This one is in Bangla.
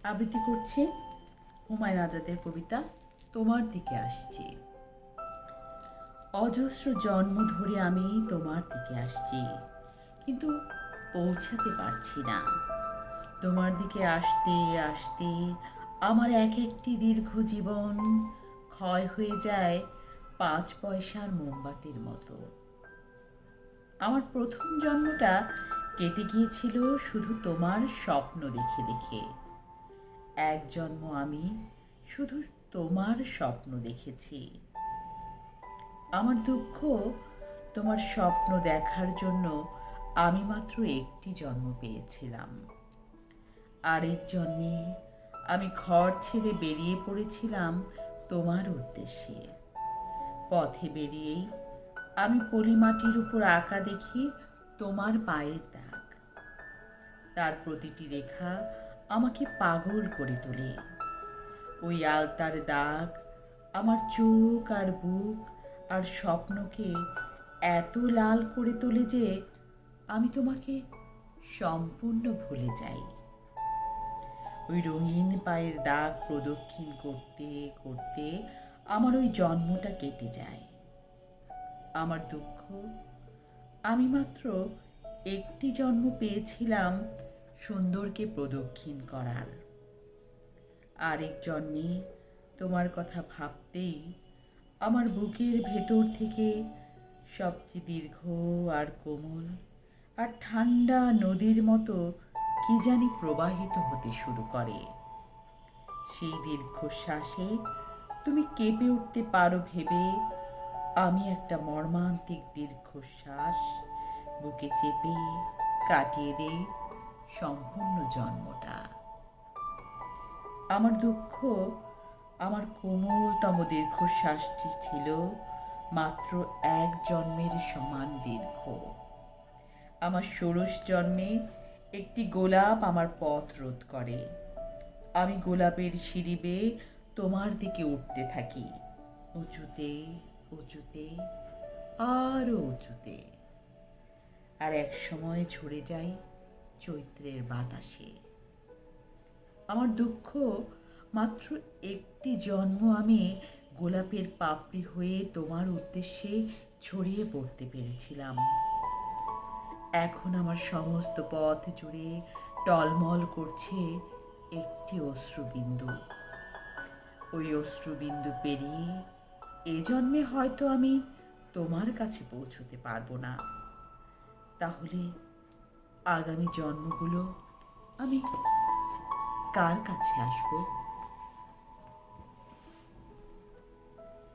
আবৃত্তি করছি হুমায়ুন আজাদের কবিতা তোমার দিকে আসছি। অজস্র জন্ম ধরে আমি তোমার দিকে আসছি, কিন্তু পৌঁছাতে পারছি না। তোমার দিকে আসতে আসতে আমার এক একটি দীর্ঘ জীবন ক্ষয় হয়ে যায় 5 পয়সার মোমবাতির মতো। আমার প্রথম জন্মটা কেটে গিয়েছিল শুধু তোমার স্বপ্ন দেখে দেখে। এক জন্ম আমি শুধু তোমার স্বপ্ন দেখেছি। আমার দুঃখ, তোমার স্বপ্ন দেখার জন্য আমি মাত্র একটি জন্ম পেয়েছিলাম। আরেক জন্মে আমি ঘর ছেড়ে বেরিয়ে পড়েছিলাম তোমার উদ্দেশ্যে। পথে বেরিয়েই আমি পলিমাটির উপর আঁকা দেখি তোমার পায়ের দাগ। তার প্রতিটি রেখা আমাকে পাগল করে তোলে। ওই আলতার দাগ আমার চোখ আর বুক আর স্বপ্নকে এত লাল করে তোলে যে আমি তোমাকে সম্পূর্ণ ভুলে যাই। ওই রঙিন পায়ের দাগ প্রদক্ষিণ করতে করতে আমার ওই জন্মটা কেটে যায়। আমার দুঃখ, আমি মাত্র একটি জন্ম পেয়েছিলাম সুন্দরকে প্রদক্ষিণ করার। আরেক জন্মে তোমার কথা ভাবতেই আমার বুকের ভেতর থেকে সবচেয়ে দীর্ঘ আর কোমল আর ঠান্ডা নদীর মতো কি জানি প্রবাহিত হতে শুরু করে। সেই দীর্ঘশ্বাসে তুমি কেঁপে উঠতে পারো ভেবে আমি একটা মর্মান্তিক দীর্ঘশ্বাস বুকে চেপে কাটিয়ে দেই সম্পূর্ণ জন্মটা। আমার দুঃখ, আমার কোমলতম দীর্ঘশ্বাসটি ছিল মাত্র এক জন্মের সমান দীর্ঘ। আমার ষোড়শ জন্মে একটি গোলাপ আমার পথ রোধ করে। আমি গোলাপের সিঁড়ি বেয়ে তোমার দিকে উঠতে থাকি, উঁচুতে উঁচুতে আরো উঁচুতে, আর এক সময় ঝরে যাই চৈত্রের বাতাসে। আমার দুঃখ, মাত্র একটি জন্ম আমি গোলাপের পাপড়ি হয়ে তোমার উদ্দেশ্যে ছড়িয়ে পড়তে পেরেছিলাম। এখন আমার সমস্ত পথ জুড়ে টলমল করছে একটি অশ্রুবিন্দু। ওই অশ্রুবিন্দু পেরিয়ে এ জন্মে হয়তো আমি তোমার কাছে পৌঁছতে পারবো না। তাহলে আগামী জন্মগুলো আমি কার কাছে আসবো?